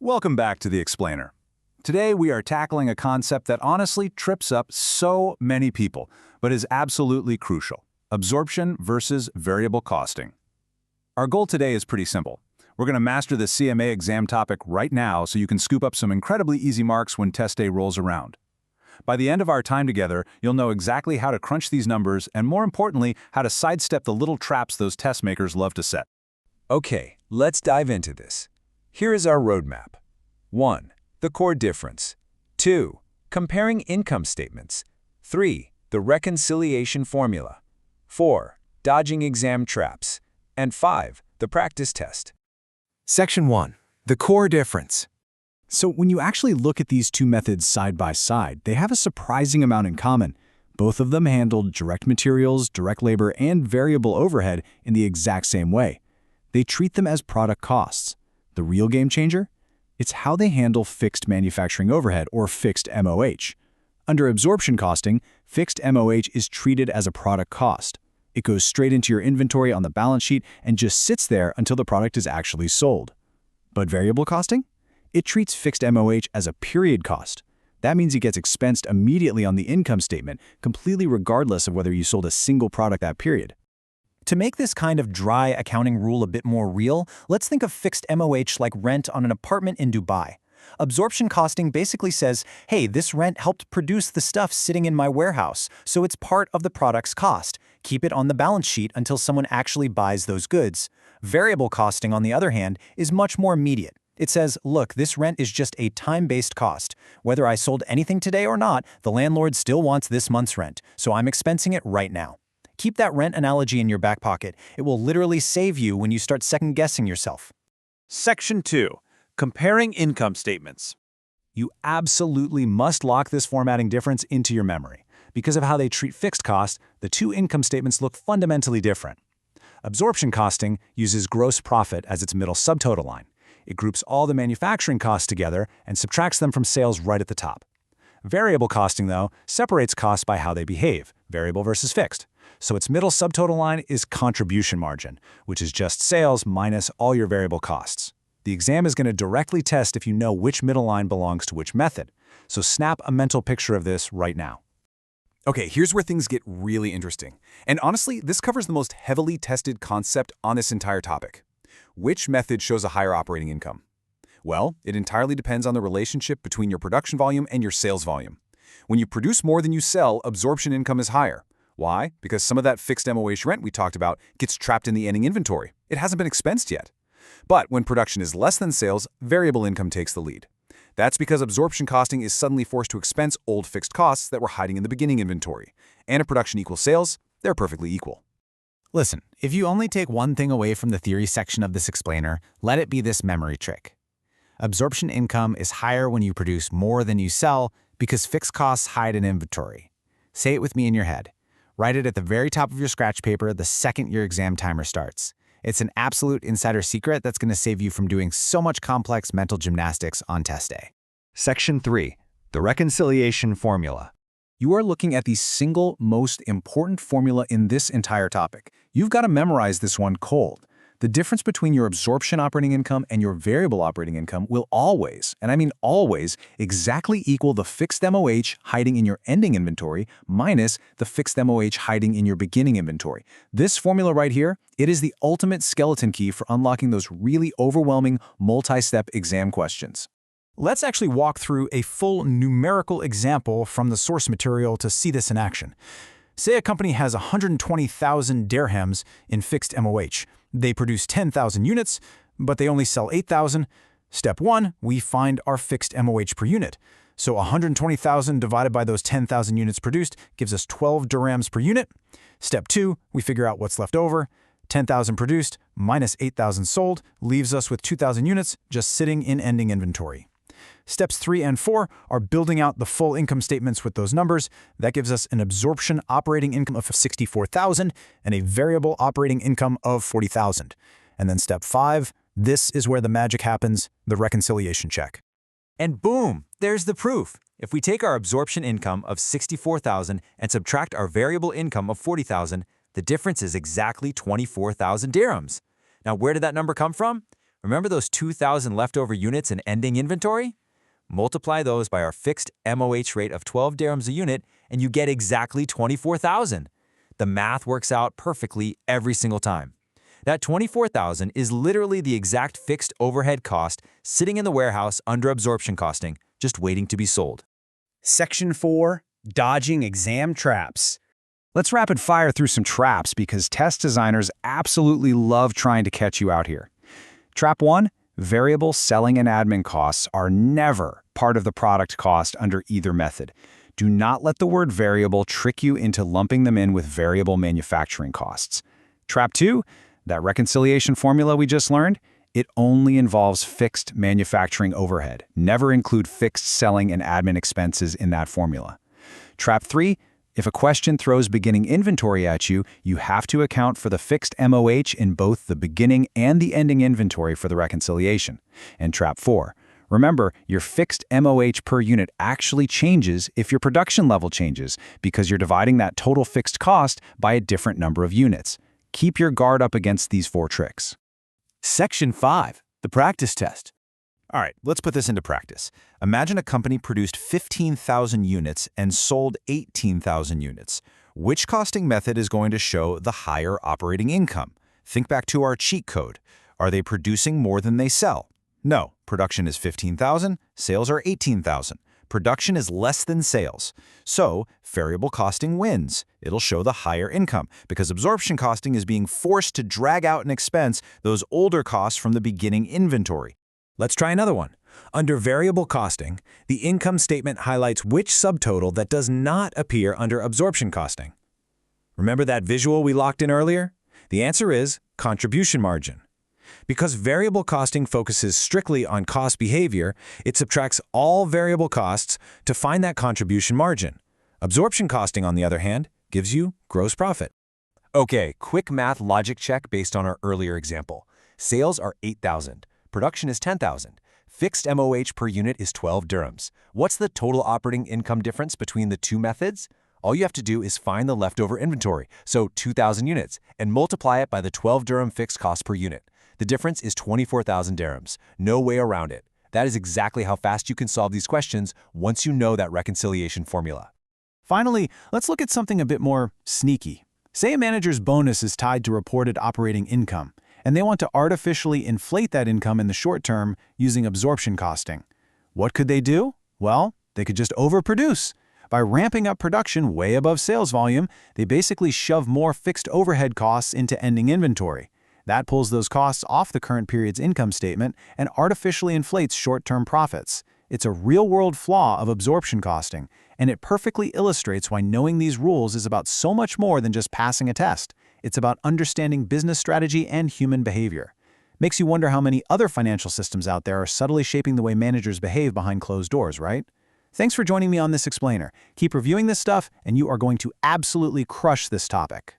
Welcome back to The Explainer. Today we are tackling a concept that honestly trips up so many people, but is absolutely crucial: absorption versus variable costing. Our goal today is pretty simple. We're going to master the CMA exam topic right now so you can scoop up some incredibly easy marks when test day rolls around. By the end of our time together, you'll know exactly how to crunch these numbers and, more importantly, how to sidestep the little traps those test makers love to set. Okay, let's dive into this. Here is our roadmap. 1. The core difference. 2. Comparing income statements. 3. The reconciliation formula. 4. Dodging exam traps. And 5. The practice test. Section 1. The core difference. So when you actually look at these two methods side by side, they have a surprising amount in common. Both of them handle direct materials, direct labor, and variable overhead in the exact same way. They treat them as product costs. The real game changer? It's how they handle fixed manufacturing overhead, or fixed MOH. Under absorption costing, fixed MOH is treated as a product cost. It goes straight into your inventory on the balance sheet and just sits there until the product is actually sold. But variable costing? It treats fixed MOH as a period cost. That means it gets expensed immediately on the income statement, completely regardless of whether you sold a single product that period. To make this kind of dry accounting rule a bit more real, let's think of fixed MOH like rent on an apartment in Dubai. Absorption costing basically says, hey, this rent helped produce the stuff sitting in my warehouse, so it's part of the product's cost. Keep it on the balance sheet until someone actually buys those goods. Variable costing, on the other hand, is much more immediate. It says, look, this rent is just a time-based cost. Whether I sold anything today or not, the landlord still wants this month's rent, so I'm expensing it right now. Keep that rent analogy in your back pocket. It will literally save you when you start second-guessing yourself. Section 2. Comparing income statements. You absolutely must lock this formatting difference into your memory. Because of how they treat fixed costs, the two income statements look fundamentally different. Absorption costing uses gross profit as its middle subtotal line. It groups all the manufacturing costs together and subtracts them from sales right at the top. Variable costing, though, separates costs by how they behave, variable versus fixed. So its middle subtotal line is contribution margin, which is just sales minus all your variable costs. The exam is going to directly test if you know which middle line belongs to which method. So snap a mental picture of this right now. Okay, here's where things get really interesting. And honestly, this covers the most heavily tested concept on this entire topic. Which method shows a higher operating income? Well, it entirely depends on the relationship between your production volume and your sales volume. When you produce more than you sell, absorption income is higher. Why? Because some of that fixed MOH rent we talked about gets trapped in the ending inventory. It hasn't been expensed yet. But when production is less than sales, variable income takes the lead. That's because absorption costing is suddenly forced to expense old fixed costs that were hiding in the beginning inventory. And if production equals sales, they're perfectly equal. Listen, if you only take one thing away from the theory section of this explainer, let it be this memory trick. Absorption income is higher when you produce more than you sell because fixed costs hide in inventory. Say it with me in your head. Write it at the very top of your scratch paper the second your exam timer starts. It's an absolute insider secret that's going to save you from doing so much complex mental gymnastics on test day. Section 3. The reconciliation formula. You are looking at the single most important formula in this entire topic. You've got to memorize this one cold. The difference between your absorption operating income and your variable operating income will always, and I mean always, exactly equal the fixed MOH hiding in your ending inventory minus the fixed MOH hiding in your beginning inventory. This formula right here, it is the ultimate skeleton key for unlocking those really overwhelming multi-step exam questions. Let's actually walk through a full numerical example from the source material to see this in action. Say a company has 120,000 dirhams in fixed MOH. They produce 10,000 units, but they only sell 8,000. Step 1, we find our fixed MOH per unit. So 120,000 divided by those 10,000 units produced gives us 12 dirhams per unit. Step 2, we figure out what's left over. 10,000 produced minus 8,000 sold leaves us with 2,000 units just sitting in ending inventory. Steps 3 and 4 are building out the full income statements with those numbers. That gives us an absorption operating income of 64,000 and a variable operating income of 40,000. And then step 5, this is where the magic happens, the reconciliation check. And boom, there's the proof. If we take our absorption income of 64,000 and subtract our variable income of 40,000, the difference is exactly 24,000 dirhams. Now, where did that number come from? Remember those 2,000 leftover units in ending inventory? Multiply those by our fixed MOH rate of 12 dirhams a unit, and you get exactly 24,000. The math works out perfectly every single time. That 24,000 is literally the exact fixed overhead cost sitting in the warehouse under absorption costing, just waiting to be sold. Section 4, Dodging Exam Traps. Let's rapid fire through some traps because test designers absolutely love trying to catch you out here. Trap 1, variable selling and admin costs are never part of the product cost under either method. Do not let the word variable trick you into lumping them in with variable manufacturing costs. Trap 2, that reconciliation formula we just learned, it only involves fixed manufacturing overhead. Never include fixed selling and admin expenses in that formula. Trap 3, if a question throws beginning inventory at you, you have to account for the fixed MOH in both the beginning and the ending inventory for the reconciliation. And Trap 4, remember, your fixed MOH per unit actually changes if your production level changes because you're dividing that total fixed cost by a different number of units. Keep your guard up against these 4 tricks. Section 5, the practice test. All right, let's put this into practice. Imagine a company produced 15,000 units and sold 18,000 units. Which costing method is going to show the higher operating income? Think back to our cheat code. Are they producing more than they sell? No, production is 15,000, sales are 18,000. Production is less than sales. So, variable costing wins. It'll show the higher income because absorption costing is being forced to drag out and expense those older costs from the beginning inventory. Let's try another one. Under variable costing, the income statement highlights which subtotal that does not appear under absorption costing. Remember that visual we locked in earlier? The answer is contribution margin. Because variable costing focuses strictly on cost behavior, it subtracts all variable costs to find that contribution margin. Absorption costing, on the other hand, gives you gross profit. Okay, quick math logic check based on our earlier example. Sales are 8,000. Production is 10,000. Fixed MOH per unit is 12 dirhams. What's the total operating income difference between the two methods? All you have to do is find the leftover inventory, so 2,000 units, and multiply it by the 12 dirham fixed cost per unit. The difference is 24,000 dirhams. No way around it. That is exactly how fast you can solve these questions once you know that reconciliation formula. Finally, let's look at something a bit more sneaky. Say a manager's bonus is tied to reported operating income, and they want to artificially inflate that income in the short term using absorption costing. What could they do? Well, they could just overproduce. By ramping up production way above sales volume, they basically shove more fixed overhead costs into ending inventory. That pulls those costs off the current period's income statement and artificially inflates short-term profits. It's a real-world flaw of absorption costing, and it perfectly illustrates why knowing these rules is about so much more than just passing a test. It's about understanding business strategy and human behavior. Makes you wonder how many other financial systems out there are subtly shaping the way managers behave behind closed doors, right? Thanks for joining me on this explainer. Keep reviewing this stuff, and you are going to absolutely crush this topic.